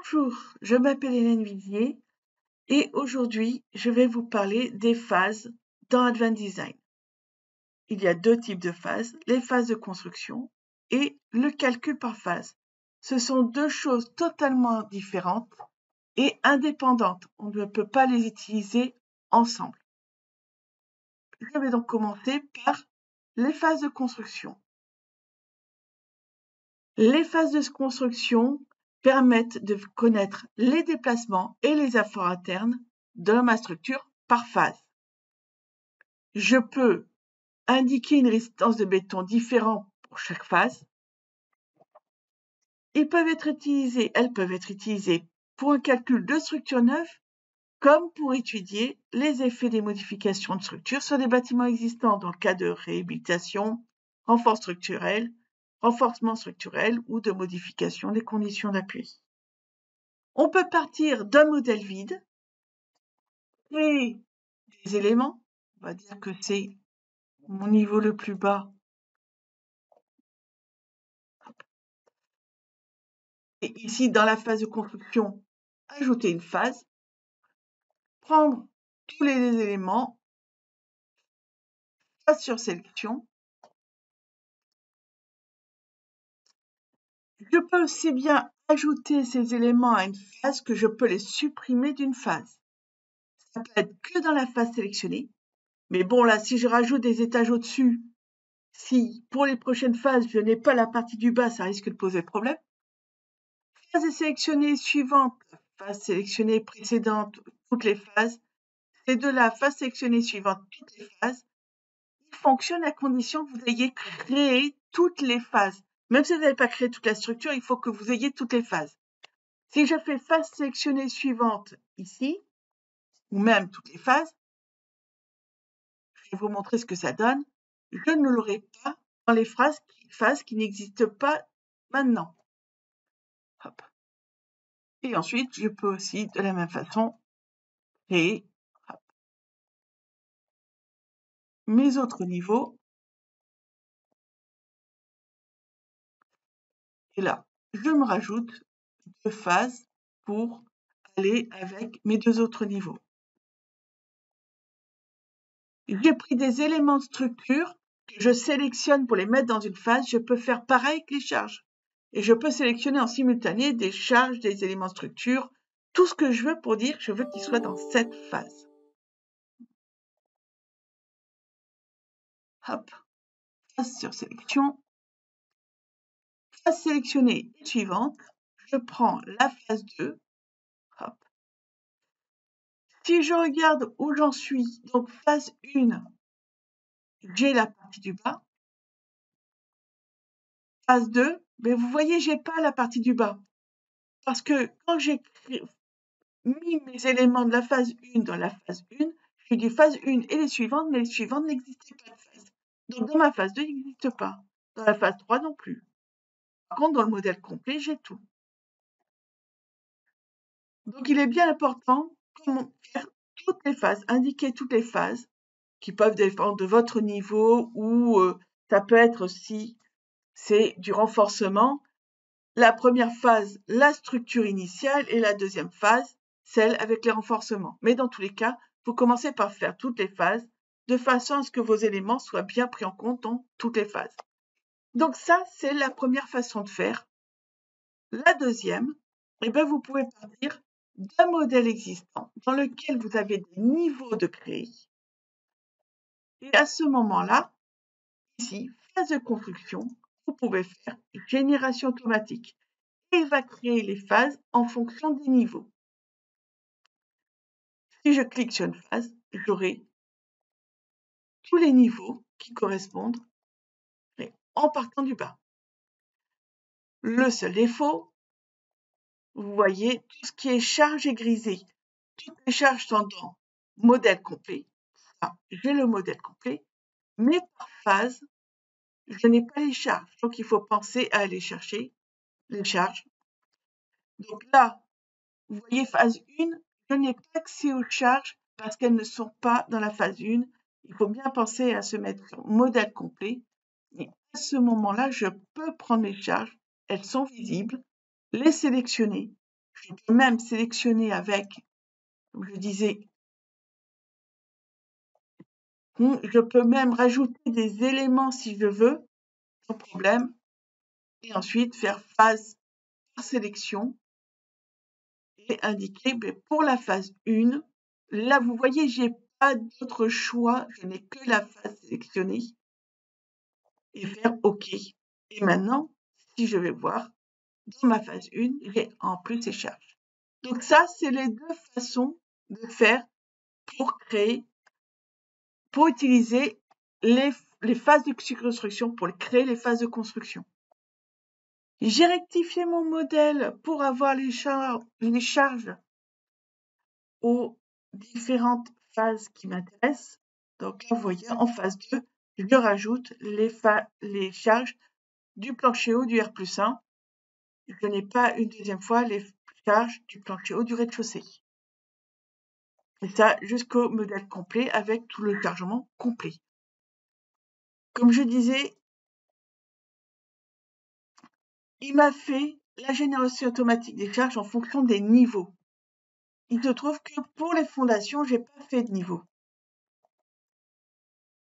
Bonjour, je m'appelle Hélène Vivier et aujourd'hui, je vais vous parler des phases dans Advanced Design. Il y a deux types de phases, les phases de construction et le calcul par phase. Ce sont deux choses totalement différentes et indépendantes. On ne peut pas les utiliser ensemble. Je vais donc commencer par les phases de construction. Les phases de construction permettent de connaître les déplacements et les apports internes de ma structure par phase. Je peux indiquer une résistance de béton différente pour chaque phase. Elles peuvent être utilisées pour un calcul de structure neuve, comme pour étudier les effets des modifications de structure sur des bâtiments existants dans le cas de réhabilitation, renforcement structurel ou de modification des conditions d'appui. On peut partir d'un modèle vide, créer des éléments, on va dire que c'est mon niveau le plus bas, et ici dans la phase de construction, ajouter une phase, prendre tous les éléments, phase sur sélection. Je peux aussi bien ajouter ces éléments à une phase que je peux les supprimer d'une phase. Ça peut être que dans la phase sélectionnée, mais bon là, si je rajoute des étages au-dessus, si pour les prochaines phases, je n'ai pas la partie du bas, ça risque de poser problème. Phase sélectionnée suivante, phase sélectionnée précédente, toutes les phases. C'est de la phase sélectionnée suivante, toutes les phases. Il fonctionne à condition que vous ayez créé toutes les phases. Même si vous n'avez pas créé toute la structure, il faut que vous ayez toutes les phases. Si je fais phase sélectionnée suivante ici, ou même toutes les phases, je vais vous montrer ce que ça donne. Je ne l'aurai pas dans les phases qui n'existent pas maintenant. Hop. Et ensuite, je peux aussi, de la même façon, créer mes autres niveaux. Et là, je me rajoute deux phases pour aller avec mes deux autres niveaux. J'ai pris des éléments de structure que je sélectionne pour les mettre dans une phase. Je peux faire pareil avec les charges. Et je peux sélectionner en simultané des charges, des éléments de structure, tout ce que je veux pour dire que je veux qu'ils soient dans cette phase. Hop, phase sur sélection. Phase sélectionnée suivante. Je prends la phase 2. Hop. Si je regarde où j'en suis, donc phase 1, j'ai la partie du bas. Phase 2, mais vous voyez, j'ai pas la partie du bas. Parce que quand j'ai mis mes éléments de la phase 1 dans la phase 1, j'ai dit phase 1 et les suivantes, mais les suivantes n'existaient pas de phase. Donc dans ma phase 2, il n'existe pas. Dans la phase 3 non plus. Par contre, dans le modèle complet, j'ai tout. Donc il est bien important comment faire toutes les phases, indiquer toutes les phases qui peuvent dépendre de votre niveau ou ça peut être aussi, c'est du renforcement. La première phase, la structure initiale et la deuxième phase, celle avec les renforcements. Mais dans tous les cas, vous commencez par faire toutes les phases de façon à ce que vos éléments soient bien pris en compte dans toutes les phases. Donc ça, c'est la première façon de faire. La deuxième, vous pouvez partir d'un modèle existant dans lequel vous avez des niveaux de créer. Et à ce moment-là, ici, phase de construction, vous pouvez faire génération automatique. Et il va créer les phases en fonction des niveaux. Si je clique sur une phase, j'aurai tous les niveaux qui correspondent en partant du bas. Le seul défaut, vous voyez, tout ce qui est charge est grisé. Toutes les charges sont dans modèle complet. Ça, j'ai le modèle complet. Mais par phase, je n'ai pas les charges. Donc, il faut penser à aller chercher les charges. Donc là, vous voyez, phase 1, je n'ai pas accès aux charges parce qu'elles ne sont pas dans la phase 1. Il faut bien penser à se mettre sur modèle complet. Et à ce moment-là, je peux prendre mes charges. Elles sont visibles, les sélectionner, Je peux même sélectionner avec, comme je disais, je peux même rajouter des éléments si je veux, sans problème, et ensuite faire phase par sélection et indiquer pour la phase 1. Là, vous voyez, j'ai pas d'autre choix, je n'ai que la phase sélectionnée et faire OK. Et maintenant, si je vais voir, dans ma phase 1, j'ai en plus les charges. Donc ça, c'est les deux façons de faire pour créer, pour utiliser les phases de construction, pour créer les phases de construction. J'ai rectifié mon modèle pour avoir les charges aux différentes phases qui m'intéressent. Donc là, vous voyez, en phase 2, je rajoute les charges du plancher haut du R+1. Je n'ai pas une deuxième fois les charges du plancher haut du rez-de-chaussée. Et ça, jusqu'au modèle complet avec tout le chargement complet. Comme je disais, il m'a fait la génération automatique des charges en fonction des niveaux. Il se trouve que pour les fondations, j'ai pas fait de niveau.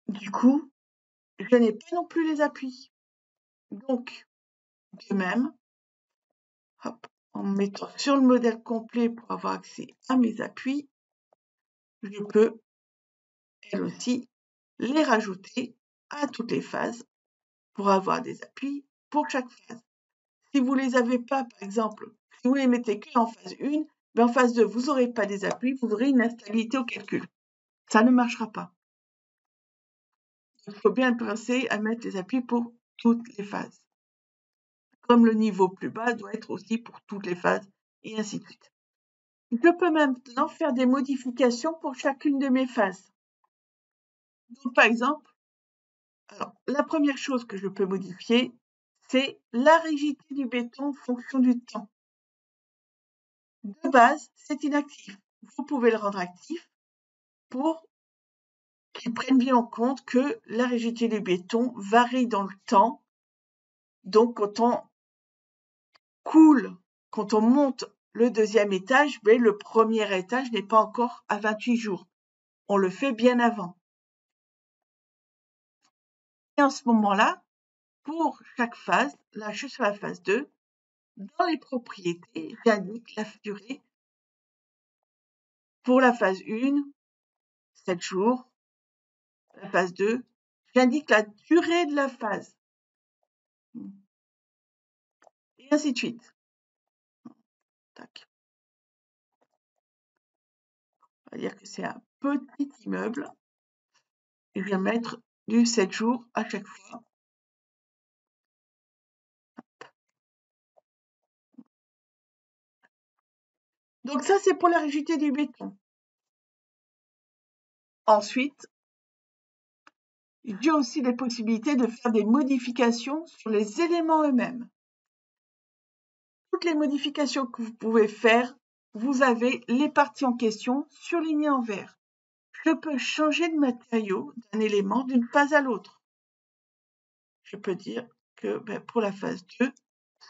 Du coup, je n'ai pas non plus les appuis. Donc, de même, hop, en me mettant sur le modèle complet pour avoir accès à mes appuis, je peux, elle aussi, les rajouter à toutes les phases pour avoir des appuis pour chaque phase. Si vous les avez pas, par exemple, si vous les mettez que en phase 1, ben en phase 2, vous n'aurez pas des appuis, vous aurez une instabilité au calcul. Ça ne marchera pas. Il faut bien penser à mettre les appuis pour toutes les phases. Comme le niveau plus bas doit être aussi pour toutes les phases, et ainsi de suite. Je peux maintenant faire des modifications pour chacune de mes phases. Donc, par exemple, alors, la première chose que je peux modifier, c'est la rigidité du béton en fonction du temps. De base, c'est inactif. Vous pouvez le rendre actif pour qu'il prenne bien en compte que la rigidité du béton varie dans le temps. Donc, quand on coule, quand on monte le deuxième étage, mais le premier étage n'est pas encore à 28 jours. On le fait bien avant. Et en ce moment-là, pour chaque phase, là je suis sur la phase 2, dans les propriétés, j'indique la durée. Pour la phase 1, 7 jours. La phase 2, j'indique la durée de la phase. Et ainsi de suite. Tac. On va dire que c'est un petit immeuble. Et je vais mettre du 7 jours à chaque fois. Donc ça, c'est pour la rigidité du béton. Ensuite, j'ai aussi les possibilités de faire des modifications sur les éléments eux-mêmes. Toutes les modifications que vous pouvez faire, vous avez les parties en question surlignées en vert. Je peux changer de matériau d'un élément d'une phase à l'autre. Je peux dire que pour la phase 2,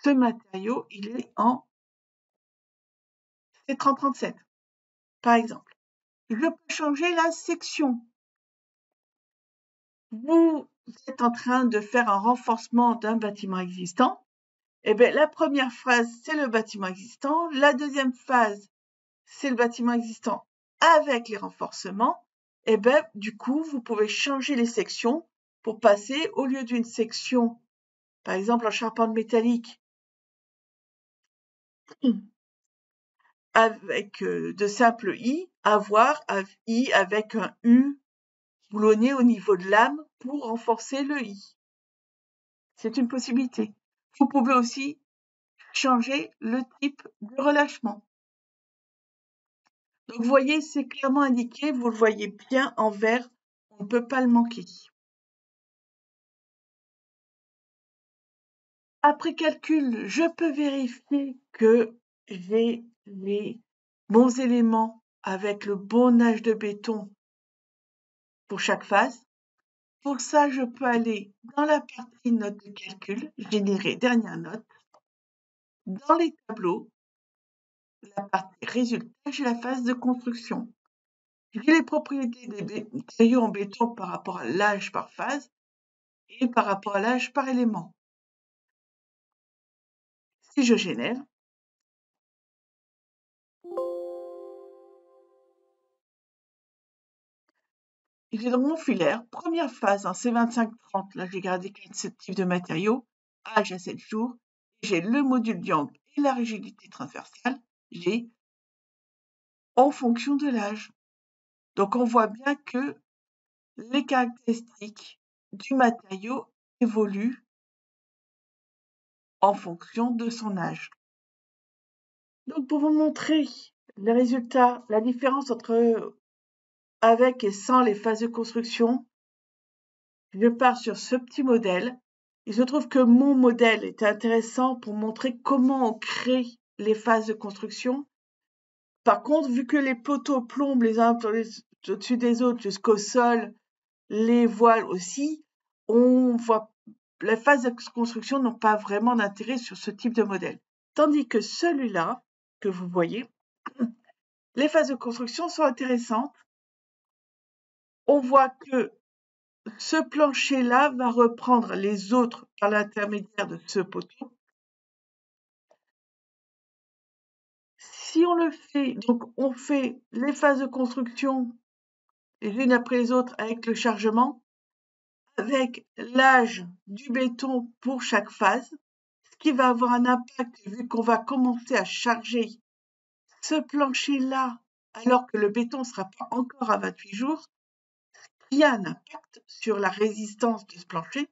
ce matériau, il est en C3037, par exemple. Je peux changer la section. Vous êtes en train de faire un renforcement d'un bâtiment existant. Eh bien, la première phase, c'est le bâtiment existant. La deuxième phase, c'est le bâtiment existant avec les renforcements. Et bien, du coup, vous pouvez changer les sections pour passer, au lieu d'une section, par exemple en charpente métallique, avec de simples I, avoir un I avec un U boulonné au niveau de l'âme pour renforcer le I. C'est une possibilité. Vous pouvez aussi changer le type de relâchement. Donc, vous voyez, c'est clairement indiqué, vous le voyez bien en vert, on ne peut pas le manquer. Après calcul, je peux vérifier que j'ai les bons éléments avec le bon âge de béton pour chaque phase. Pour ça, je peux aller dans la partie notes de calcul, générer dernière note, dans les tableaux, la partie résultat, j'ai la phase de construction. J'ai les propriétés des matériaux en béton par rapport à l'âge par phase et par rapport à l'âge par élément. Si je génère, j'ai dans mon filaire, première phase en C2530, là j'ai gardé ce type de matériaux, âge à 7 jours, j'ai le module d'angle et la rigidité transversale, j'ai en fonction de l'âge. Donc on voit bien que les caractéristiques du matériau évoluent en fonction de son âge. Donc pour vous montrer les résultats, la différence entre avec et sans les phases de construction, je pars sur ce petit modèle. Il se trouve que mon modèle est intéressant pour montrer comment on crée les phases de construction. Par contre, vu que les poteaux plombent les uns au-dessus des autres jusqu'au sol, les voiles aussi, on voit les phases de construction n'ont pas vraiment d'intérêt sur ce type de modèle. Tandis que celui-là, que vous voyez, les phases de construction sont intéressantes. On voit que ce plancher-là va reprendre les autres par l'intermédiaire de ce poteau. Si on le fait, donc on fait les phases de construction les unes après les autres avec le chargement, avec l'âge du béton pour chaque phase, ce qui va avoir un impact vu qu'on va commencer à charger ce plancher-là alors que le béton ne sera pas encore à 28 jours, il y a un impact sur la résistance de ce plancher.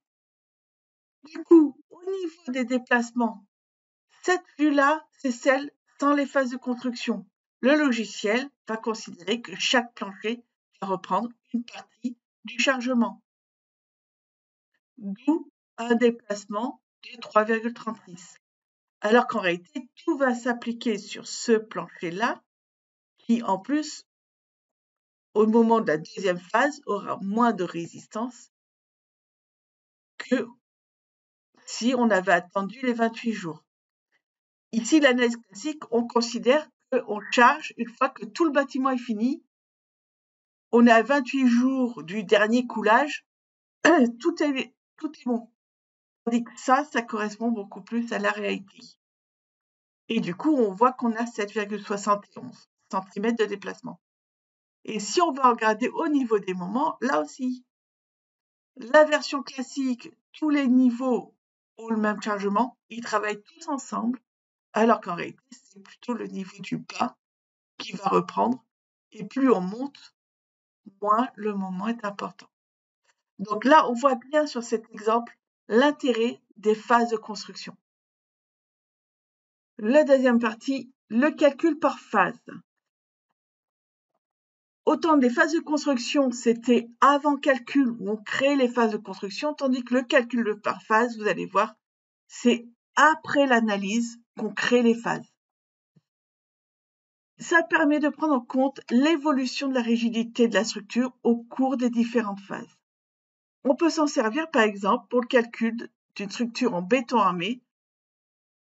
Du coup, au niveau des déplacements, cette vue-là, c'est celle sans les phases de construction. Le logiciel va considérer que chaque plancher va reprendre une partie du chargement, d'où un déplacement de 3,36. Alors qu'en réalité, tout va s'appliquer sur ce plancher-là, qui en plus, au moment de la deuxième phase, aura moins de résistance que si on avait attendu les 28 jours. Ici, l'analyse classique, on considère qu'on charge une fois que tout le bâtiment est fini. On est à 28 jours du dernier coulage, tout est bon. Tandis que ça correspond beaucoup plus à la réalité. Et du coup, on voit qu'on a 7,71 cm de déplacement. Et si on va regarder au niveau des moments, là aussi, la version classique, tous les niveaux ont le même chargement, ils travaillent tous ensemble, alors qu'en réalité, c'est plutôt le niveau du bas qui va reprendre, et plus on monte, moins le moment est important. Donc là, on voit bien sur cet exemple l'intérêt des phases de construction. La deuxième partie, le calcul par phase. Autant des phases de construction, c'était avant calcul où on crée les phases de construction, tandis que le calcul par phase, vous allez voir, c'est après l'analyse qu'on crée les phases. Ça permet de prendre en compte l'évolution de la rigidité de la structure au cours des différentes phases. On peut s'en servir par exemple pour le calcul d'une structure en béton armé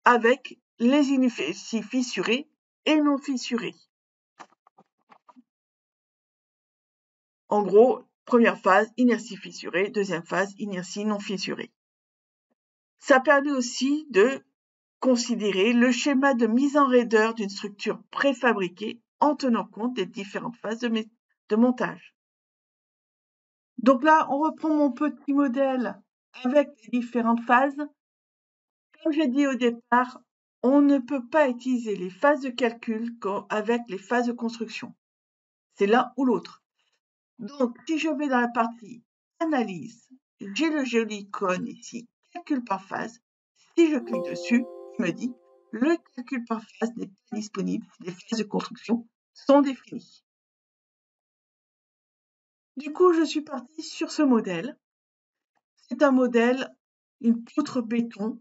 avec les inerties fissurées et non fissurées. En gros, première phase, inertie fissurée, deuxième phase, inertie non fissurée. Ça permet aussi de considérer le schéma de mise en raideur d'une structure préfabriquée en tenant compte des différentes phases de montage. Donc là, on reprend mon petit modèle avec les différentes phases. Comme j'ai dit au départ, on ne peut pas utiliser les phases de calcul avec les phases de construction. C'est l'un ou l'autre. Donc, si je vais dans la partie analyse, j'ai le joli icône ici, calcul par phase. Si je clique dessus, il me dit le calcul par phase n'est pas disponible si les phases de construction sont définies. Du coup, je suis partie sur ce modèle. C'est un modèle, une poutre béton.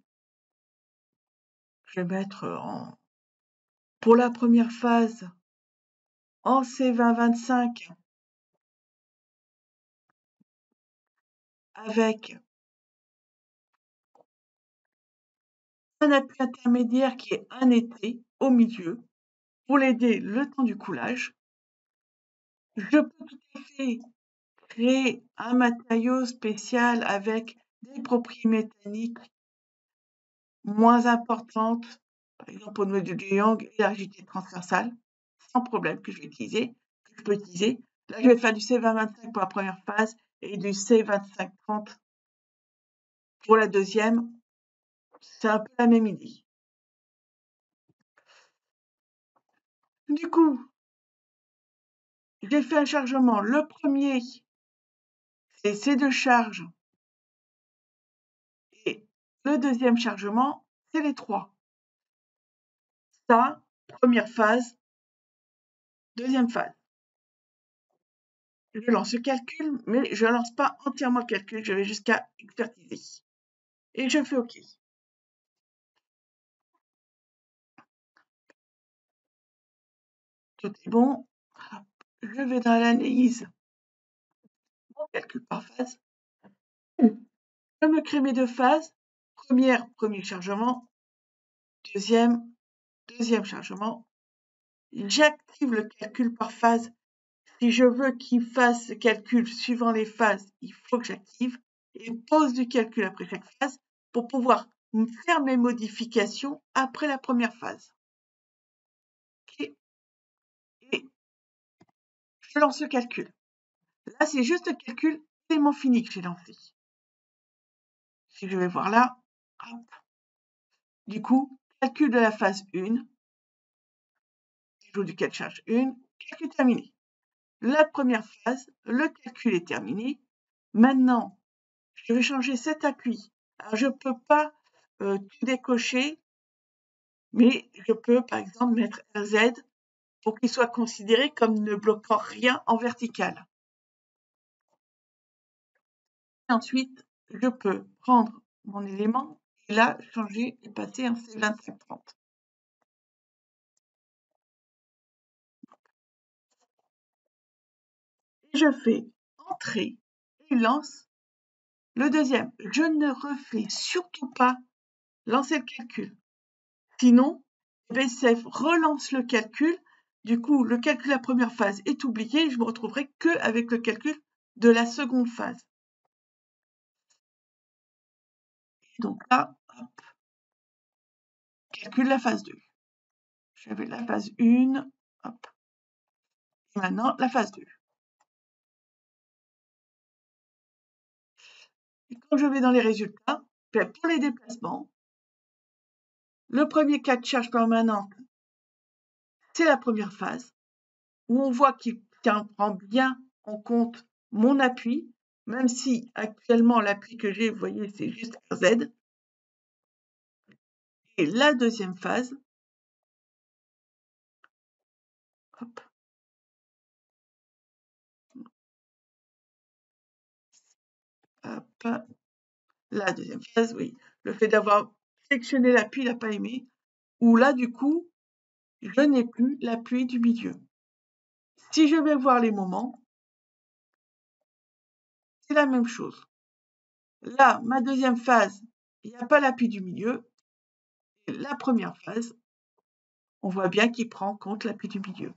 Je vais mettre pour la première phase en C2025 avec un appui intermédiaire qui est un été au milieu. pour l'aider le temps du coulage. Je peux tout à fait créer un matériau spécial avec des propriétés mécaniques moins importantes, par exemple au niveau du Yang et la rigidité transversale, sans problème que je vais utiliser, que je peux utiliser. Là, je vais faire du C20-25 pour la première phase et du C25-30 pour la deuxième. C'est un peu la même idée. Du coup, j'ai fait un chargement. Le premier, c'est ces deux charges. Et le deuxième chargement, c'est les trois. Ça, première phase, deuxième phase. Je lance le calcul, mais je ne lance pas entièrement le calcul, je vais jusqu'à expertiser. Et je fais OK. Tout est bon. Je vais dans l'analyse. Mon calcul par phase. Je me crée mes deux phases. Première, premier chargement. Deuxième, deuxième chargement. J'active le calcul par phase. Si je veux qu'il fasse le calcul suivant les phases, il faut que j'active et pause du calcul après chaque phase pour pouvoir faire mes modifications après la première phase. Okay. Et je lance le calcul. Là, c'est juste le calcul élément fini que j'ai lancé. Si je vais voir là, hop. Du coup, calcul de la phase 1, joue du charge 1, calcul terminé. La première phase, le calcul est terminé. Maintenant, je vais changer cet appui. Alors, je ne peux pas tout décocher, mais je peux, par exemple, mettre RZ pour qu'il soit considéré comme ne bloquant rien en vertical. Et ensuite, je peux prendre mon élément et là, changer et passer en C25-30. Et je fais entrer et lance le deuxième. Je ne refais surtout pas lancer le calcul. Sinon, BCF relance le calcul. Du coup, le calcul de la première phase est oublié. Je me retrouverai qu'avec le calcul de la seconde phase. Et donc là, hop, calcul de la phase 2. J'avais la phase 1, hop. Et maintenant, la phase 2. Et quand je vais dans les résultats, pour les déplacements, le premier cas de charge permanente, c'est la première phase, où on voit qu'il prend bien en compte mon appui, même si actuellement l'appui que j'ai, vous voyez, c'est juste RZ. Et la deuxième phase, hop, hop, la deuxième phase, oui, le fait d'avoir sectionné l'appui, il n'a pas aimé, où là, du coup, je n'ai plus l'appui du milieu. Si je vais voir les moments, c'est la même chose. Là, ma deuxième phase, il n'y a pas l'appui du milieu. Et la première phase, on voit bien qu'il prend en compte l'appui du milieu.